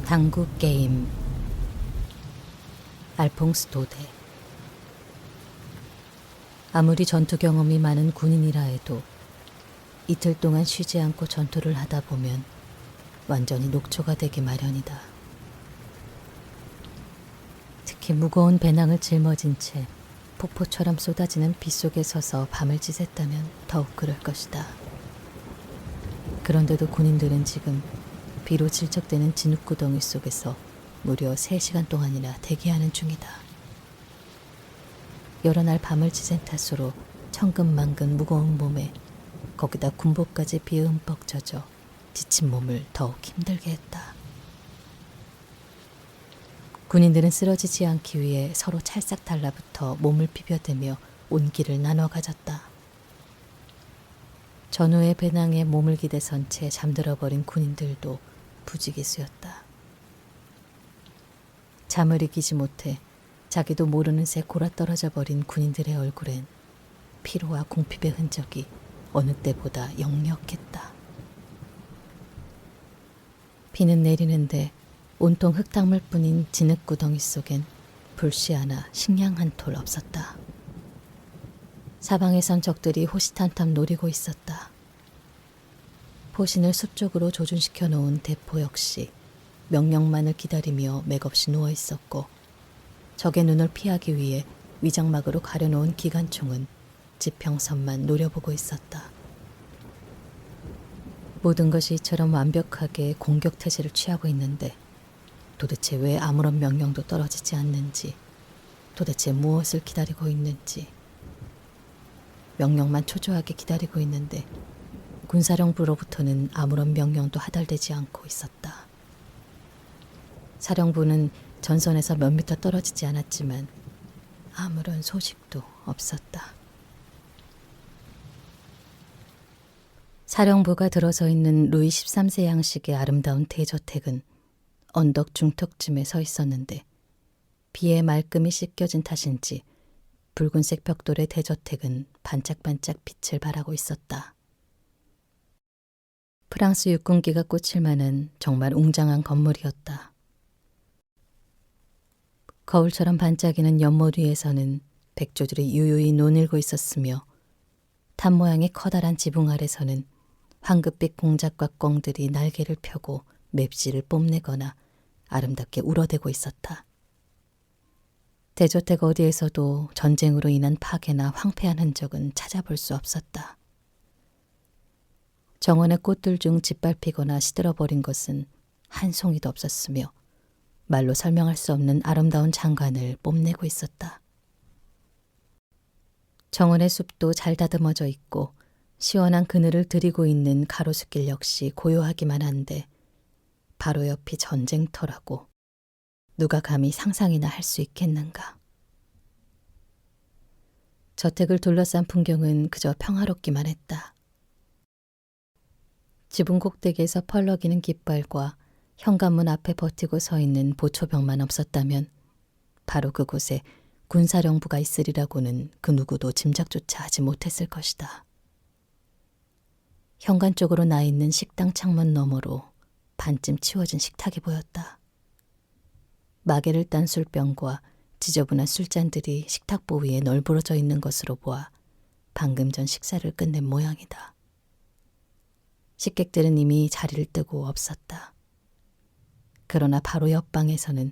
당구 게임. 알퐁스 도데. 아무리 전투 경험이 많은 군인이라 해도 이틀 동안 쉬지 않고 전투를 하다 보면 완전히 녹초가 되기 마련이다. 특히 무거운 배낭을 짊어진 채 폭포처럼 쏟아지는 빗속에 서서 밤을 지샜다면 더욱 그럴 것이다. 그런데도 군인들은 지금 비로 질척대는 진흙구덩이 속에서 무려 3시간 동안이나 대기하는 중이다. 여러 날 밤을 지샌 탓으로 천근만근 무거운 몸에 거기다 군복까지 비에 흠뻑 젖어 지친 몸을 더욱 힘들게 했다. 군인들은 쓰러지지 않기 위해 서로 찰싹 달라붙어 몸을 비벼대며 온기를 나눠 가졌다. 전후의 배낭에 몸을 기대선 채 잠들어버린 군인들도 부지기수였다. 잠을 이기지 못해 자기도 모르는 새 골아떨어져 버린 군인들의 얼굴엔 피로와 궁핍의 흔적이 어느 때보다 역력했다. 비는 내리는데 온통 흙탕물뿐인 진흙구덩이 속엔 불씨 하나, 식량 한 톨 없었다. 사방에선 적들이 호시탐탐 노리고 있었다. 포신을 숲 쪽으로 조준시켜 놓은 대포 역시 명령만을 기다리며 맥없이 누워 있었고, 적의 눈을 피하기 위해 위장막으로 가려놓은 기관총은 지평선만 노려보고 있었다. 모든 것이 이처럼 완벽하게 공격 태세를 취하고 있는데 도대체 왜 아무런 명령도 떨어지지 않는지, 도대체 무엇을 기다리고 있는지. 명령만 초조하게 기다리고 있는데 군사령부로부터는 아무런 명령도 하달되지 않고 있었다. 사령부는 전선에서 몇 미터 떨어지지 않았지만 아무런 소식도 없었다. 사령부가 들어서 있는 루이 13세 양식의 아름다운 대저택은 언덕 중턱쯤에 서 있었는데 비에 말끔히 씻겨진 탓인지 붉은색 벽돌의 대저택은 반짝반짝 빛을 발하고 있었다. 프랑스 육군기가 꽂힐 만한 정말 웅장한 건물이었다. 거울처럼 반짝이는 연못 위에서는 백조들이 유유히 논일고 있었으며 탑 모양의 커다란 지붕 아래서는 황급빛 공작과 꿩들이 날개를 펴고 맵시를 뽐내거나 아름답게 울어대고 있었다. 대저택 어디에서도 전쟁으로 인한 파괴나 황폐한 흔적은 찾아볼 수 없었다. 정원의 꽃들 중 짓밟히거나 시들어버린 것은 한 송이도 없었으며 말로 설명할 수 없는 아름다운 장관을 뽐내고 있었다. 정원의 숲도 잘 다듬어져 있고 시원한 그늘을 들이고 있는 가로수길 역시 고요하기만 한데 바로 옆이 전쟁터라고 누가 감히 상상이나 할 수 있겠는가. 저택을 둘러싼 풍경은 그저 평화롭기만 했다. 지붕 꼭대기에서 펄럭이는 깃발과 현관문 앞에 버티고 서 있는 보초병만 없었다면 바로 그곳에 군사령부가 있으리라고는 그 누구도 짐작조차 하지 못했을 것이다. 현관 쪽으로 나 있는 식당 창문 너머로 반쯤 치워진 식탁이 보였다. 마개를 딴 술병과 지저분한 술잔들이 식탁보 위에 널브러져 있는 것으로 보아 방금 전 식사를 끝낸 모양이다. 식객들은 이미 자리를 뜨고 없었다. 그러나 바로 옆방에서는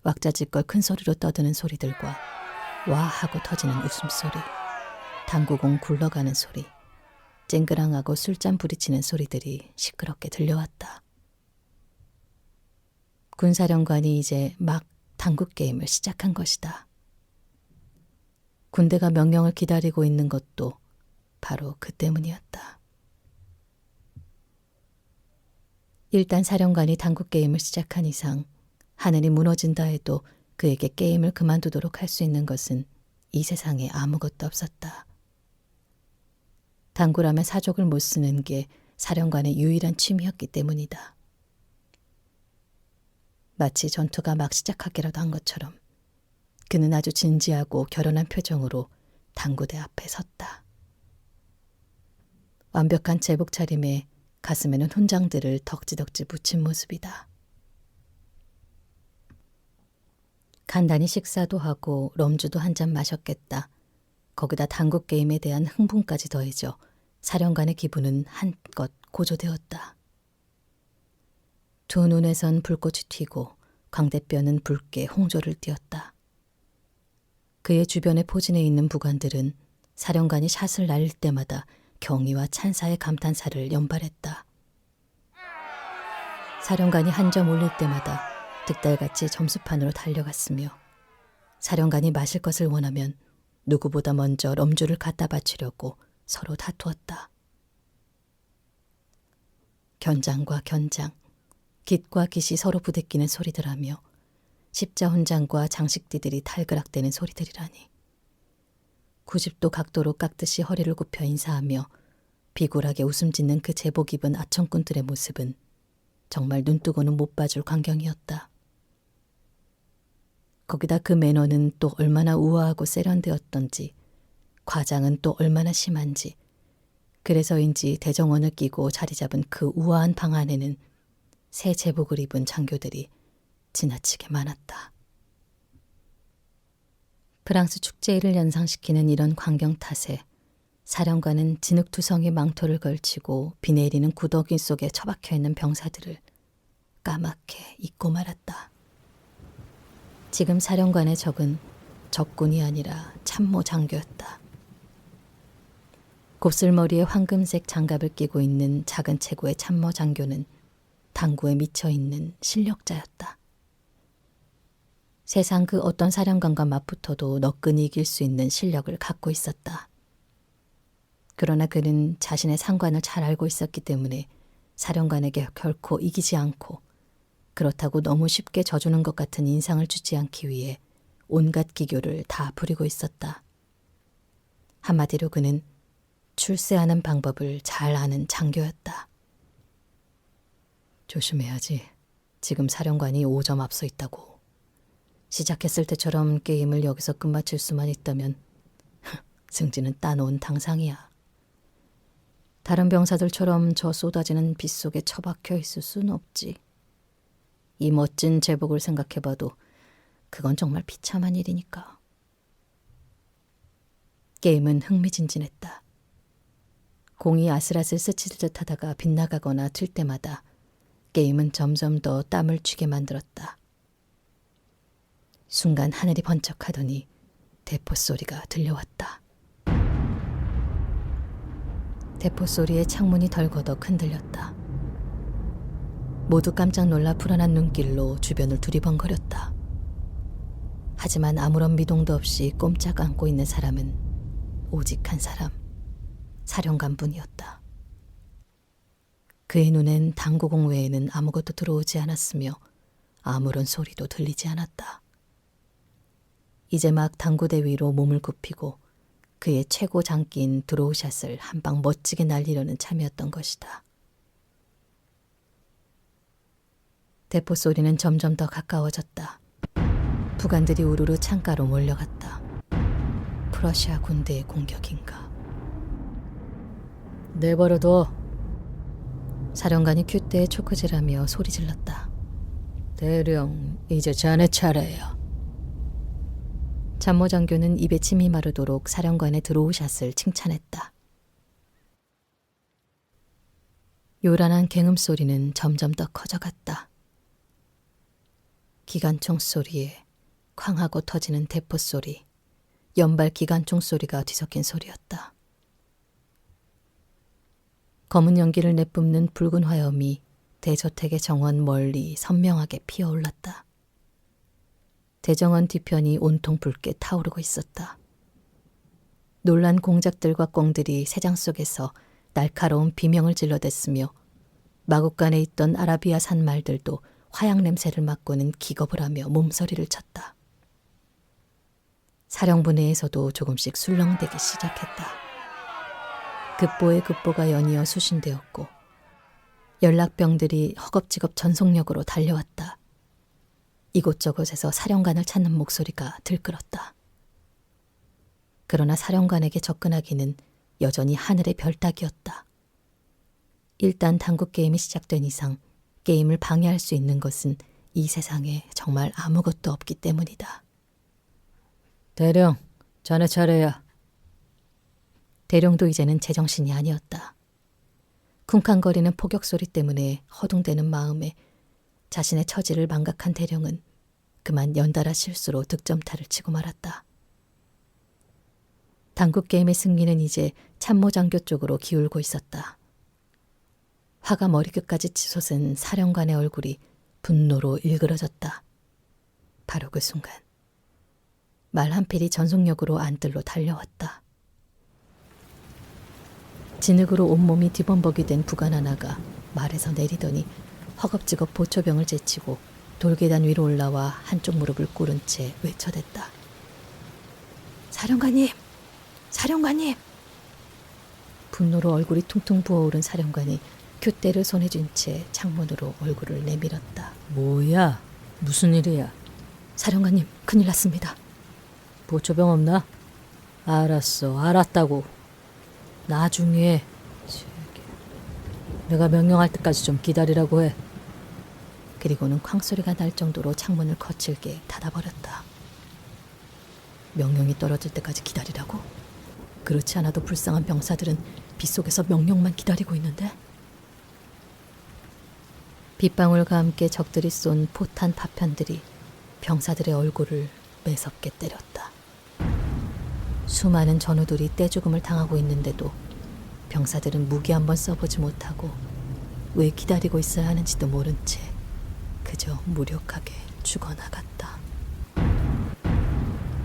왁자지껄 큰 소리로 떠드는 소리들과 와 하고 터지는 웃음소리, 당구공 굴러가는 소리, 쨍그랑하고 술잔 부리치는 소리들이 시끄럽게 들려왔다. 군사령관이 이제 막 당구 게임을 시작한 것이다. 군대가 명령을 기다리고 있는 것도 바로 그 때문이었다. 일단 사령관이 당구 게임을 시작한 이상 하늘이 무너진다 해도 그에게 게임을 그만두도록 할 수 있는 것은 이 세상에 아무것도 없었다. 당구라면 사족을 못 쓰는 게 사령관의 유일한 취미였기 때문이다. 마치 전투가 막 시작하기라도 한 것처럼 그는 아주 진지하고 결연한 표정으로 당구대 앞에 섰다. 완벽한 제복 차림에 가슴에는 훈장들을 덕지덕지 붙인 모습이다. 간단히 식사도 하고 럼주도 한 잔 마셨겠다. 거기다 당구 게임에 대한 흥분까지 더해져 사령관의 기분은 한껏 고조되었다. 두 눈에선 불꽃이 튀고 광대뼈는 붉게 홍조를 띄었다. 그의 주변에 포진해 있는 부관들은 사령관이 샷을 날릴 때마다 경의와 찬사의 감탄사를 연발했다. 사령관이 한 점 올릴 때마다 득달같이 점수판으로 달려갔으며 사령관이 마실 것을 원하면 누구보다 먼저 럼주를 갖다 바치려고 서로 다투었다. 견장과 견장, 깃과 깃이 서로 부대끼는 소리들하며 십자훈장과 장식띠들이 탈그락대는 소리들이라니. 90도 각도로 깎듯이 허리를 굽혀 인사하며 비굴하게 웃음 짓는 그 제복 입은 아청꾼들의 모습은 정말 눈뜨고는 못 봐줄 광경이었다. 거기다 그 매너는 또 얼마나 우아하고 세련되었던지, 과장은 또 얼마나 심한지, 그래서인지 대정원을 끼고 자리 잡은 그 우아한 방 안에는 새 제복을 입은 장교들이 지나치게 많았다. 프랑스 축제일을 연상시키는 이런 광경 탓에 사령관은 진흙투성이 망토를 걸치고 비 내리는 구더기 속에 처박혀 있는 병사들을 까맣게 잊고 말았다. 지금 사령관의 적은 적군이 아니라 참모 장교였다. 곱슬머리에 황금색 장갑을 끼고 있는 작은 체구의 참모 장교는 당구에 미쳐있는 실력자였다. 세상 그 어떤 사령관과 맞붙어도 너끈히 이길 수 있는 실력을 갖고 있었다. 그러나 그는 자신의 상관을 잘 알고 있었기 때문에 사령관에게 결코 이기지 않고 그렇다고 너무 쉽게 져주는 것 같은 인상을 주지 않기 위해 온갖 기교를 다 부리고 있었다. 한마디로 그는 출세하는 방법을 잘 아는 장교였다. 조심해야지. 지금 사령관이 5점 앞서 있다고. 시작했을 때처럼 게임을 여기서 끝마칠 수만 있다면 승진은 따놓은 당상이야. 다른 병사들처럼 저 쏟아지는 빗 속에 처박혀 있을 순 없지. 이 멋진 제복을 생각해봐도 그건 정말 비참한 일이니까. 게임은 흥미진진했다. 공이 아슬아슬 스칠 듯 하다가 빗나가거나 튈 때마다 게임은 점점 더 땀을 쥐게 만들었다. 순간 하늘이 번쩍하더니 대포 소리가 들려왔다. 대포 소리에 창문이 덜거덕 흔들렸다. 모두 깜짝 놀라 불안한 눈길로 주변을 두리번거렸다. 하지만 아무런 미동도 없이 꼼짝 않고 있는 사람은 오직 한 사람, 사령관뿐이었다. 그의 눈엔 당구공 외에는 아무것도 들어오지 않았으며 아무런 소리도 들리지 않았다. 이제 막 당구대 위로 몸을 굽히고 그의 최고 장기인 드로우샷을 한 방 멋지게 날리려는 참이었던 것이다. 대포 소리는 점점 더 가까워졌다. 부관들이 우르르 창가로 몰려갔다. 프러시아 군대의 공격인가. 내버려둬. 사령관이 큐대에 초크질하며 소리질렀다. 대령, 이제 자네 차례야. 참모장교는 입에 침이 마르도록 사령관의 드로우샷을 칭찬했다. 요란한 갱음 소리는 점점 더 커져갔다. 기관총 소리에 쾅하고 터지는 대포 소리, 연발 기관총 소리가 뒤섞인 소리였다. 검은 연기를 내뿜는 붉은 화염이 대저택의 정원 멀리 선명하게 피어올랐다. 대정원 뒤편이 온통 붉게 타오르고 있었다. 놀란 공작들과 꿩들이 새장 속에서 날카로운 비명을 질러댔으며 마국간에 있던 아라비아 산 말들도 화약 냄새를 맡고는 기겁을 하며 몸서리를 쳤다. 사령부 내에서도 조금씩 술렁대기 시작했다. 급보에 급보가 연이어 수신되었고 연락병들이 허겁지겁 전속력으로 달려왔다. 이곳저곳에서 사령관을 찾는 목소리가 들끓었다. 그러나 사령관에게 접근하기는 여전히 하늘의 별 따기였다. 일단 당구 게임이 시작된 이상 게임을 방해할 수 있는 것은 이 세상에 정말 아무것도 없기 때문이다. 대령, 자네 차례야. 대령도 이제는 제정신이 아니었다. 쿵쾅거리는 포격 소리 때문에 허둥대는 마음에 자신의 처지를 망각한 대령은 그만 연달아 실수로 득점타를 치고 말았다. 당구 게임의 승리는 이제 참모장교 쪽으로 기울고 있었다. 화가 머리끝까지 치솟은 사령관의 얼굴이 분노로 일그러졌다. 바로 그 순간 말 한 필이 전속력으로 안뜰로 달려왔다. 진흙으로 온몸이 뒤범벅이 된 부관 하나가 말에서 내리더니 허겁지겁 보초병을 제치고 돌계단 위로 올라와 한쪽 무릎을 꿇은 채 외쳐댔다. 사령관님! 사령관님! 분노로 얼굴이 퉁퉁 부어오른 사령관이 큐대를 손에 쥔 채 창문으로 얼굴을 내밀었다. 뭐야? 무슨 일이야? 사령관님, 큰일 났습니다. 보초병 없나? 알았어, 알았다고. 나중에 내가 명령할 때까지 좀 기다리라고 해. 그리고는 쾅소리가 날 정도로 창문을 거칠게 닫아버렸다. 명령이 떨어질 때까지 기다리라고? 그렇지 않아도 불쌍한 병사들은 빗속에서 명령만 기다리고 있는데? 빗방울과 함께 적들이 쏜 포탄 파편들이 병사들의 얼굴을 매섭게 때렸다. 수많은 전우들이 떼죽음을 당하고 있는데도 병사들은 무기 한번 써보지 못하고 왜 기다리고 있어야 하는지도 모른 채 그저 무력하게 죽어나갔다.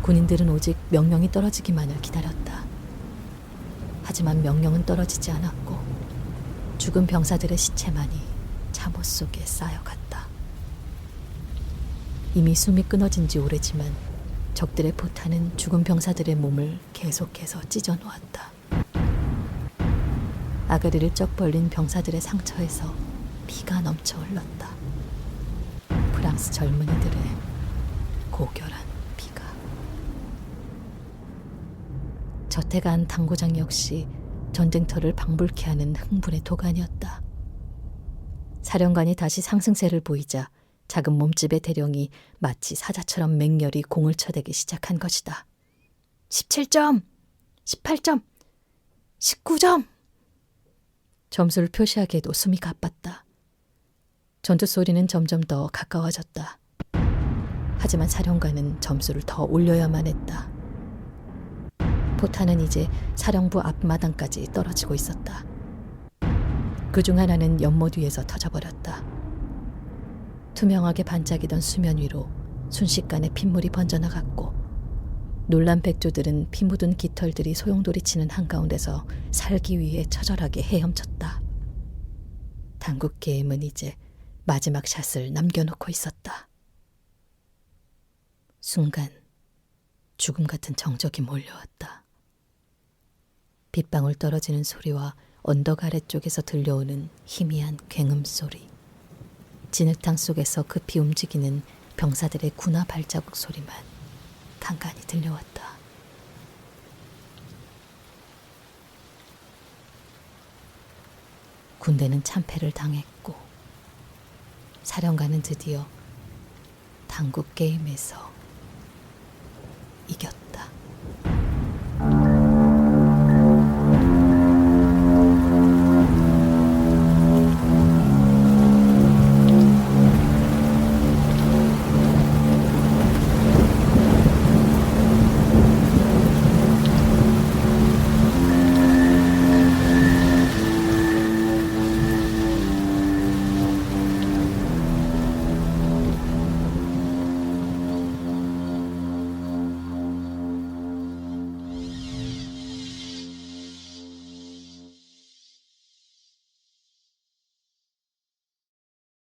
군인들은 오직 명령이 떨어지기만을 기다렸다. 하지만 명령은 떨어지지 않았고 죽은 병사들의 시체만이 참호 속에 쌓여갔다. 이미 숨이 끊어진 지 오래지만 적들의 포탄은 죽은 병사들의 몸을 계속해서 찢어놓았다. 아가리를 쩍 벌린 병사들의 상처에서 피가 넘쳐 흘렀다. 프랑스 젊은이들의 고결한 피가. 저태가 당구장 역시 전쟁터를 방불케 하는 흥분의 도가니였다. 사령관이 다시 상승세를 보이자 작은 몸집의 대령이 마치 사자처럼 맹렬히 공을 쳐대기 시작한 것이다. 17점, 18점, 19점. 점수를 표시하기에도 숨이 가빴다. 전투 소리는 점점 더 가까워졌다. 하지만 사령관은 점수를 더 올려야만 했다. 포탄은 이제 사령부 앞마당까지 떨어지고 있었다. 그중 하나는 연못 위에서 터져버렸다. 투명하게 반짝이던 수면 위로 순식간에 핏물이 번져나갔고 놀란 백조들은 피 묻은 깃털들이 소용돌이치는 한가운데서 살기 위해 처절하게 헤엄쳤다. 당국 게임은 이제 마지막 샷을 남겨놓고 있었다. 순간 죽음 같은 정적이 몰려왔다. 빗방울 떨어지는 소리와 언덕 아래쪽에서 들려오는 희미한 굉음 소리, 진흙탕 속에서 급히 움직이는 병사들의 군화 발자국 소리만 간간히 들려왔다. 군대는 참패를 당했고 사령관은 드디어 당국 게임에서 이겼다.